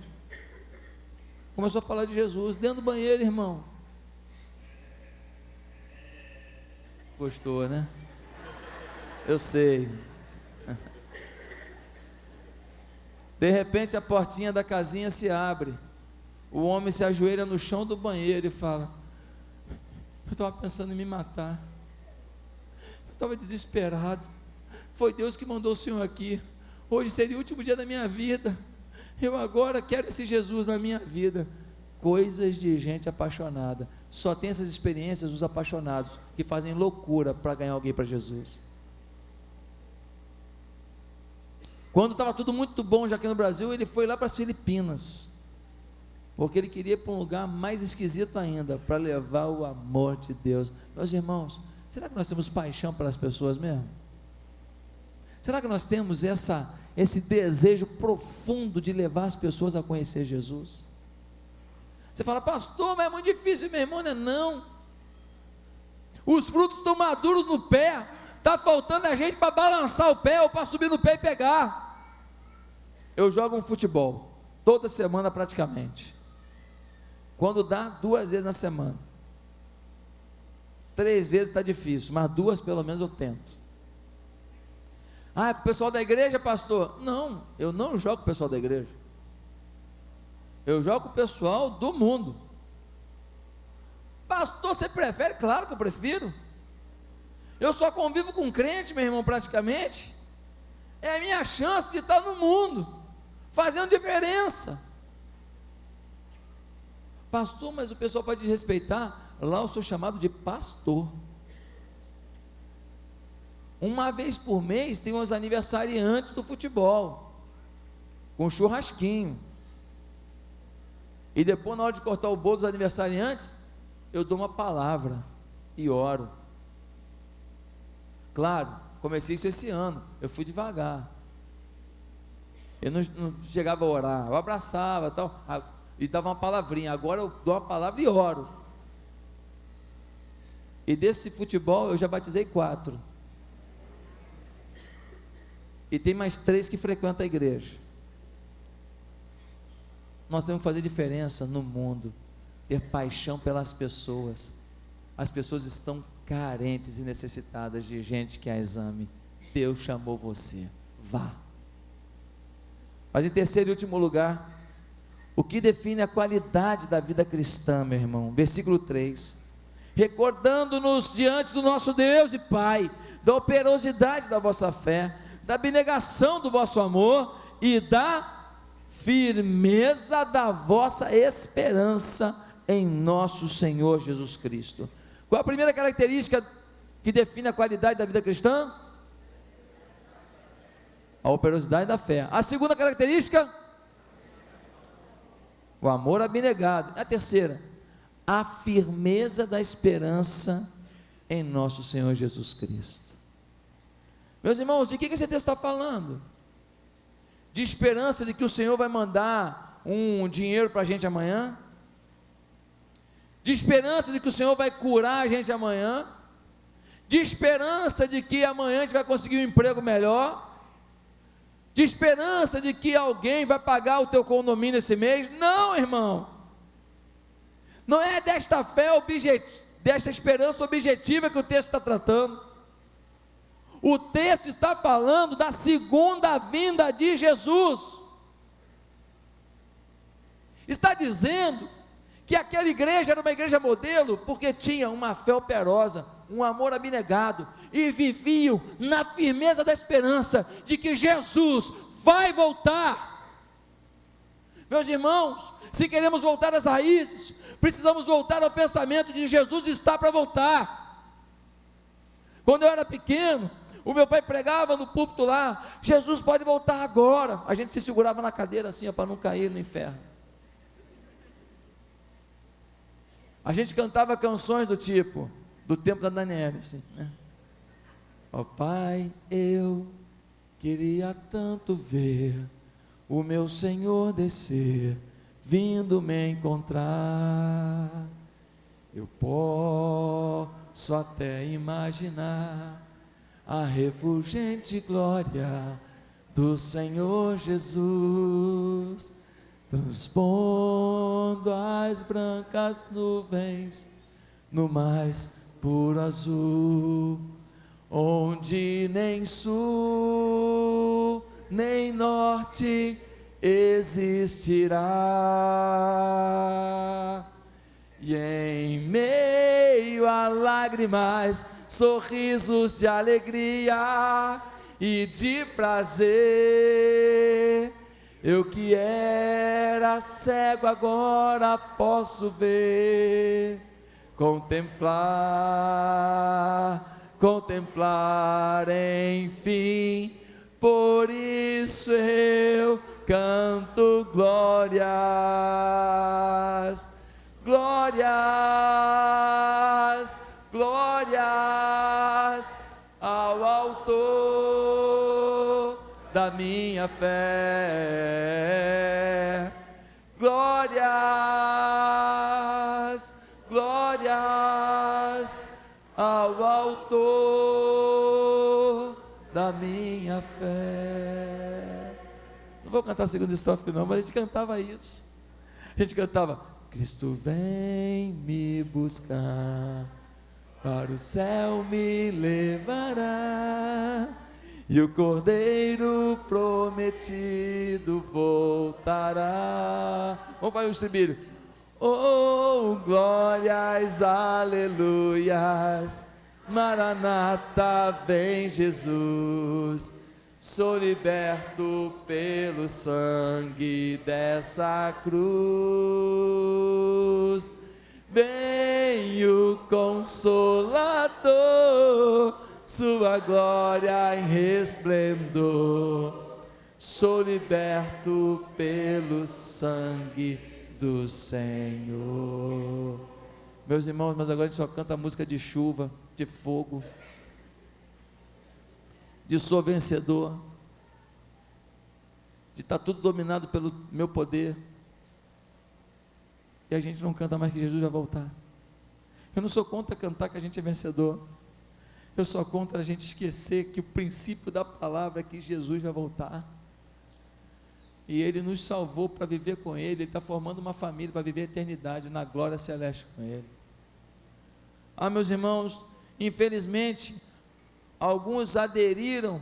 começou a falar de Jesus, dentro do banheiro, irmão. Gostou, né? Eu sei. De repente a portinha da casinha se abre, o homem se ajoelha no chão do banheiro e fala: eu estava pensando em me matar, eu estava desesperado, foi Deus que mandou o senhor aqui, hoje seria o último dia da minha vida, eu agora quero esse Jesus na minha vida. Coisas de gente apaixonada. Só tem essas experiências os apaixonados, que fazem loucura para ganhar alguém para Jesus. Quando estava tudo muito bom já aqui no Brasil, ele foi lá para as Filipinas. porque ele queria ir para um lugar mais esquisito ainda, para levar o amor de Deus. Meus irmãos, será que nós temos paixão pelas pessoas mesmo? Será que nós temos esse desejo profundo de levar as pessoas a conhecer Jesus? Você fala, pastor, mas é muito difícil, meu irmão. Não. Os frutos estão maduros no pé, está faltando a gente para balançar o pé ou para subir no pé e pegar. Eu jogo um futebol toda semana praticamente. Quando dá, 2 vezes na semana. 3 vezes está difícil, mas 2 pelo menos eu tento. Ah, é com o pessoal da igreja, pastor? Não, eu não jogo com o pessoal da igreja. Eu jogo com o pessoal do mundo. Pastor, você prefere? Claro que eu prefiro. Eu só convivo com crente, meu irmão, praticamente. É a minha chance de estar no mundo, fazendo diferença. Pastor, mas o pessoal pode respeitar. Lá eu sou chamado de pastor. Uma vez por mês tem os aniversariantes do futebol, com churrasquinho. E depois, na hora de cortar o bolo dos aniversariantes, eu dou uma palavra e oro. Claro, comecei isso esse ano, eu fui devagar. Eu não chegava a orar, eu abraçava tal, e dava uma palavrinha. Agora eu dou uma palavra e oro. E desse futebol eu já batizei 4. E tem mais 3 que frequentam a igreja. Nós temos que fazer diferença no mundo, ter paixão pelas pessoas. As pessoas estão carentes e necessitadas de gente que as ame. Deus chamou você, vá. Mas em terceiro e último lugar, o que define a qualidade da vida cristã, meu irmão? Versículo 3: recordando-nos diante do nosso Deus e Pai, da operosidade da vossa fé, da abnegação do vosso amor e da firmeza da vossa esperança em nosso Senhor Jesus Cristo. Qual a primeira característica que define a qualidade da vida cristã? A operosidade da fé. A segunda característica? O amor abnegado. A terceira? A firmeza da esperança em nosso Senhor Jesus Cristo. Meus irmãos, de que esse texto está falando? De esperança de que o Senhor vai mandar um dinheiro para a gente amanhã? De esperança de que o Senhor vai curar a gente amanhã? De esperança de que amanhã a gente vai conseguir um emprego melhor? De esperança de que alguém vai pagar o teu condomínio esse mês? Não, irmão. Não é desta fé desta esperança objetiva que o texto está tratando. O texto está falando da segunda vinda de Jesus. Está dizendo que aquela igreja era uma igreja modelo, porque tinha uma fé operosa, um amor abnegado, e viviam na firmeza da esperança de que Jesus vai voltar. Meus irmãos, se queremos voltar às raízes, precisamos voltar ao pensamento de que Jesus está para voltar. Quando eu era pequeno, o meu pai pregava no púlpito lá: Jesus pode voltar agora. A gente se segurava na cadeira assim, para não cair no inferno. A gente cantava canções do tipo, do tempo da Daniela, assim, né? Ó Pai, eu queria tanto ver o meu Senhor descer, vindo me encontrar. Eu posso até imaginar a refulgente glória do Senhor Jesus, transpondo as brancas nuvens no mais puro azul, onde nem sul nem norte existirá. E em meio a lágrimas, sorrisos de alegria e de prazer, eu que era cego agora posso ver, contemplar enfim. Por isso eu canto glórias, glórias, glórias ao autor da minha fé. Glórias, glórias ao autor da minha fé. Não vou cantar a segunda estrofe não, mas a gente cantava isso. A gente cantava: Cristo vem me buscar, para o céu me levará, e o Cordeiro prometido voltará. Vamos para o estribilho. Oh, glórias, aleluias, Maranata, vem Jesus. Sou liberto pelo sangue dessa cruz. Vem o Consolador, sua glória em resplendor. Sou liberto pelo sangue do Senhor. Meus irmãos, mas agora a gente só canta música de chuva, de fogo, de sou vencedor, de estar tudo dominado pelo meu poder, e a gente não canta mais que Jesus vai voltar. Eu não sou contra cantar que a gente é vencedor, eu sou contra a gente esquecer que o princípio da palavra é que Jesus vai voltar, e Ele nos salvou para viver com Ele. Ele está formando uma família para viver a eternidade na glória celeste com Ele. Meus irmãos, infelizmente, alguns aderiram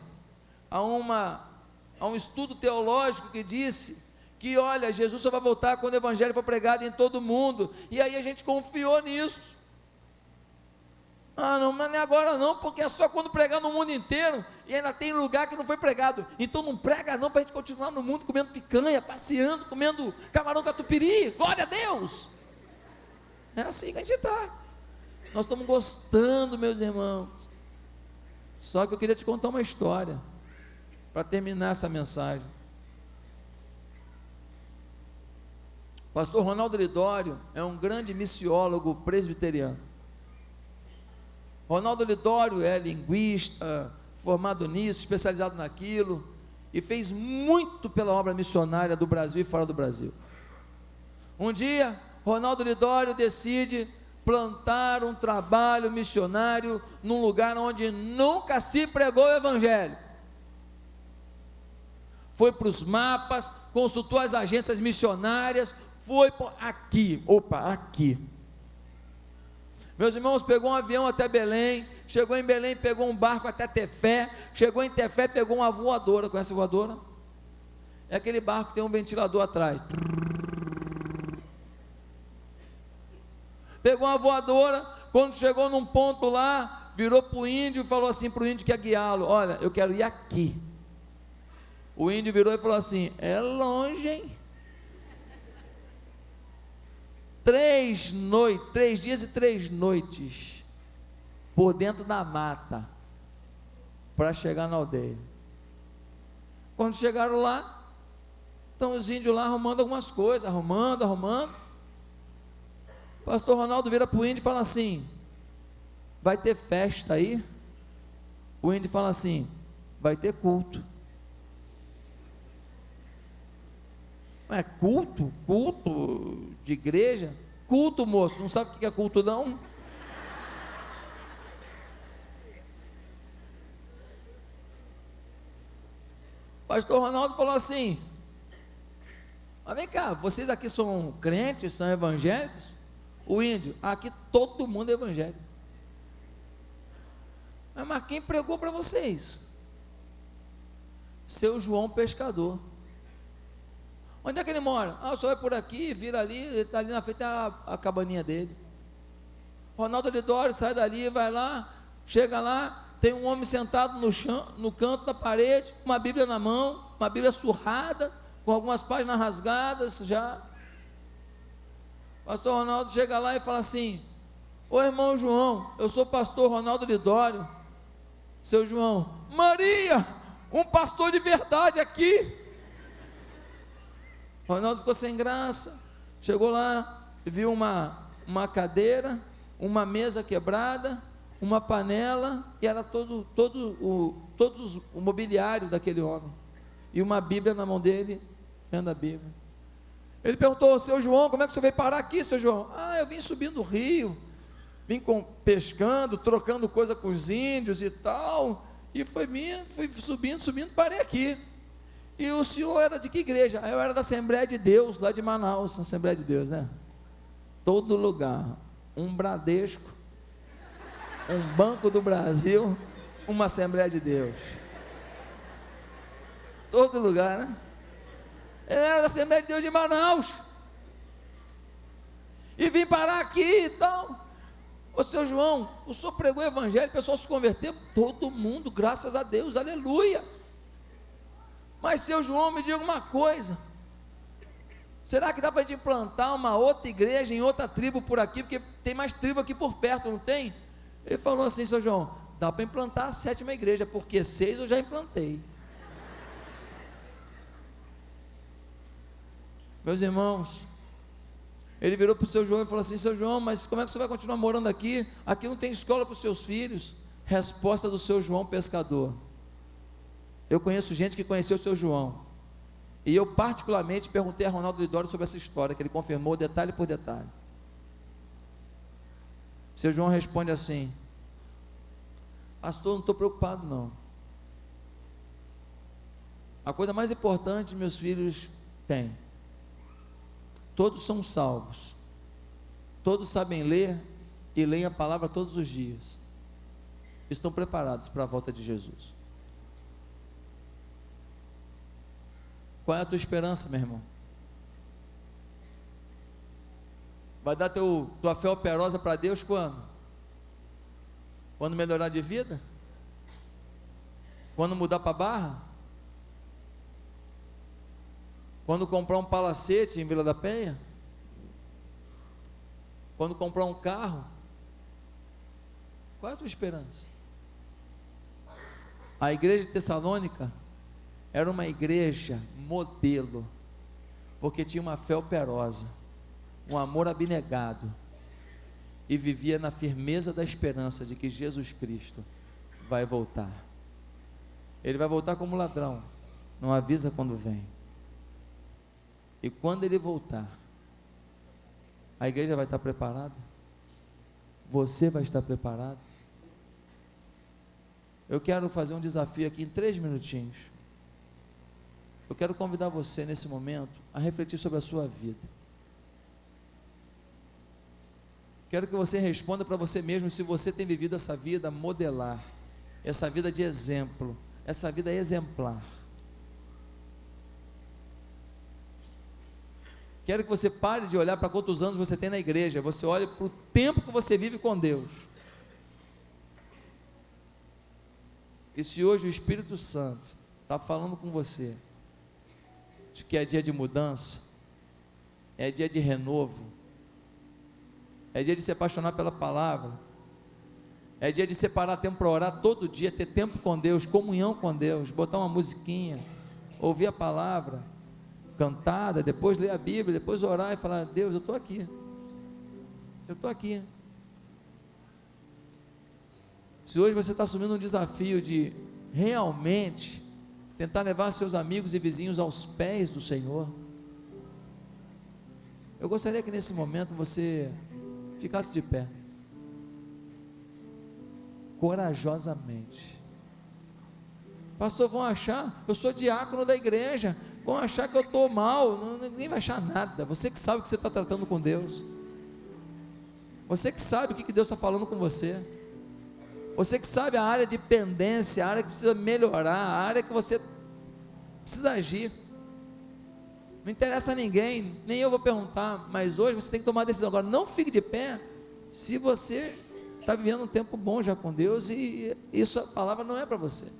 a um estudo teológico que disse que, olha, Jesus só vai voltar quando o evangelho for pregado em todo mundo, e aí a gente confiou nisso. Não, mas não é agora não, porque é só quando pregar no mundo inteiro, e ainda tem lugar que não foi pregado, então não prega não, para a gente continuar no mundo comendo picanha, passeando, comendo camarão catupiry, glória a Deus. É assim que a gente está. Nós estamos gostando, meus irmãos. Só que eu queria te contar uma história, para terminar essa mensagem. O pastor Ronaldo Lidório é um grande missiólogo presbiteriano. Ronaldo Lidório é linguista, formado nisso, especializado naquilo, e fez muito pela obra missionária do Brasil e fora do Brasil. Um dia, Ronaldo Lidório decide plantar um trabalho missionário num lugar onde nunca se pregou o evangelho. Foi para os mapas, consultou as agências missionárias, foi aqui. Meus irmãos, pegou um avião até Belém, chegou em Belém, pegou um barco até Tefé, chegou em Tefé, pegou uma voadora. Conhece a voadora? É aquele barco que tem um ventilador atrás. Pegou uma voadora, quando chegou num ponto lá, virou para o índio e falou assim para o índio que ia guiá-lo: olha, eu quero ir aqui. O índio virou e falou assim: é longe, hein? 3 dias e 3 noites, por dentro da mata, para chegar na aldeia. Quando chegaram lá, estão os índios lá arrumando algumas coisas, arrumando. O pastor Ronaldo vira para o índio e fala assim: vai ter festa aí? O índio fala assim: vai ter culto. É culto? Culto de igreja? Culto, moço, não sabe o que é culto não? Pastor Ronaldo falou assim: mas vem cá, vocês aqui são crentes, são evangélicos? O índio: aqui todo mundo é evangélico. Mas quem pregou para vocês? Seu João pescador. Onde é que ele mora? O senhor vai por aqui, vira ali, ele está ali na frente, a cabaninha dele. Ronaldo Lidório sai dali, vai lá, chega lá, tem um homem sentado no chão, no canto da parede, uma Bíblia na mão, uma Bíblia surrada, com algumas páginas rasgadas já. Pastor Ronaldo chega lá e fala assim: ô irmão João, eu sou pastor Ronaldo Lidório. Seu João: Maria, um pastor de verdade aqui. Ronaldo ficou sem graça, chegou lá, viu uma cadeira, uma mesa quebrada, uma panela, e era todo o mobiliário daquele homem, e uma Bíblia na mão dele, lendo a Bíblia. Ele perguntou: seu João, como é que você veio parar aqui, seu João? Eu vim subindo o rio, vim pescando, trocando coisa com os índios e tal, e fui subindo, parei aqui. E o senhor era de que igreja? Eu era da Assembleia de Deus, lá de Manaus. Assembleia de Deus, né? Todo lugar, um Bradesco, um Banco do Brasil, uma Assembleia de Deus. Todo lugar, né? Ele era da Assembleia de Deus de Manaus. E vim parar aqui e tal. Ô seu João, o senhor pregou o evangelho, o pessoal se converteu, todo mundo, graças a Deus, aleluia. Mas seu João, me diga uma coisa, será que dá para a gente implantar uma outra igreja em outra tribo por aqui, porque tem mais tribo aqui por perto, não tem? Ele falou assim: seu João, dá para implantar a 7ª igreja, porque 6 eu já implantei. Meus irmãos, ele virou para o seu João e falou assim: seu João, mas como é que você vai continuar morando aqui? Aqui não tem escola para os seus filhos. Resposta do seu João pescador: eu conheço gente que conheceu o seu João, e eu particularmente perguntei a Ronaldo Lidório sobre essa história, que ele confirmou detalhe por detalhe. Seu João responde assim: pastor, não estou preocupado não. A coisa mais importante meus filhos têm, todos são salvos, todos sabem ler e leem a palavra todos os dias, estão preparados para a volta de Jesus. Qual é a tua esperança, meu irmão? Vai dar tua fé operosa para Deus quando? Quando melhorar de vida? Quando mudar para Barra? Quando comprar um palacete em Vila da Penha? Quando comprar um carro? Qual é a tua esperança? A igreja de Tessalônica era uma igreja modelo, porque tinha uma fé operosa, um amor abnegado, e vivia na firmeza da esperança de que Jesus Cristo vai voltar. Ele vai voltar como ladrão, não avisa quando vem. E quando ele voltar, a igreja vai estar preparada? Você vai estar preparado? Eu quero fazer um desafio aqui em 3 minutinhos. Eu quero convidar você nesse momento a refletir sobre a sua vida. Quero que você responda para você mesmo se você tem vivido essa vida modelar, essa vida de exemplo, essa vida exemplar. Quero que você pare de olhar para quantos anos você tem na igreja, você olhe para o tempo que você vive com Deus. E se hoje o Espírito Santo está falando com você, de que é dia de mudança, é dia de renovo, é dia de se apaixonar pela palavra, é dia de separar tempo para orar todo dia, ter tempo com Deus, comunhão com Deus, botar uma musiquinha, ouvir a palavra cantada, depois ler a Bíblia, depois orar e falar: Deus, eu estou aqui, Se hoje você está assumindo um desafio de realmente tentar levar seus amigos e vizinhos aos pés do Senhor, eu gostaria que nesse momento você ficasse de pé, corajosamente. Pastor, vão achar, eu sou diácono da igreja, vão achar que eu estou mal. Ninguém vai achar nada. Você que sabe o que você está tratando com Deus, você que sabe o que Deus está falando com você, você que sabe a área de pendência, a área que precisa melhorar, a área que você precisa agir. Não interessa a ninguém, nem eu vou perguntar, mas hoje você tem que tomar a decisão. Agora, não fique de pé se você está vivendo um tempo bom já com Deus e isso, a palavra não é para você.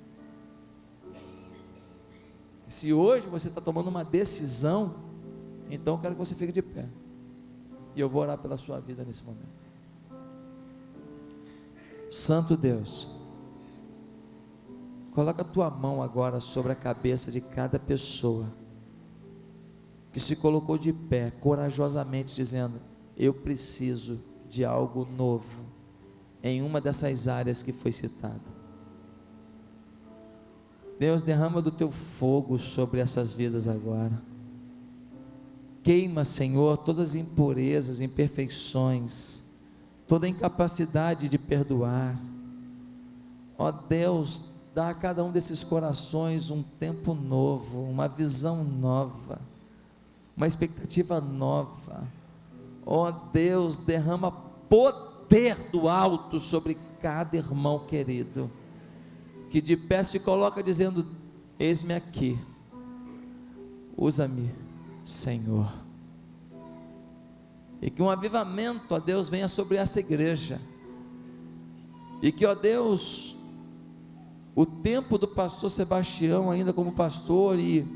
Se hoje você está tomando uma decisão, então eu quero que você fique de pé, e eu vou orar pela sua vida nesse momento. Santo Deus, coloca a tua mão agora sobre a cabeça de cada pessoa, que se colocou de pé, corajosamente, dizendo: eu preciso de algo novo, em uma dessas áreas que foi citada. Deus, derrama do teu fogo sobre essas vidas agora. Queima, Senhor, todas as impurezas, imperfeições, toda a incapacidade de perdoar. Ó Deus, dá a cada um desses corações um tempo novo, uma visão nova, uma expectativa nova. Ó Deus, derrama poder do alto sobre cada irmão querido, que de pé se coloca dizendo: eis-me aqui, usa-me, Senhor. E que um avivamento, ó Deus, venha sobre essa igreja, e que, ó Deus, o tempo do pastor Sebastião ainda como pastor, e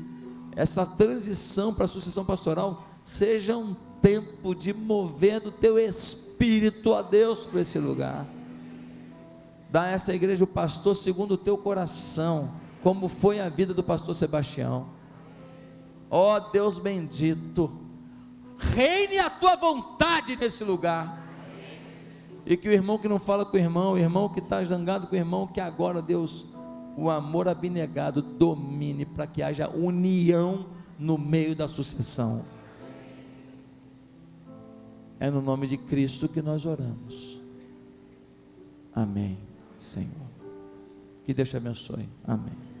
essa transição para a sucessão pastoral, seja um tempo de mover do teu Espírito, ó Deus, para esse lugar. Dá a essa igreja o pastor segundo o teu coração, como foi a vida do pastor Sebastião. Ó Deus bendito, reine a tua vontade nesse lugar. E que o irmão que não fala com o irmão que está zangado com o irmão, que agora, Deus, o amor abnegado domine, para que haja união no meio da sucessão. É no nome de Cristo que nós oramos. Amém, Senhor. Que Deus te abençoe. Amém.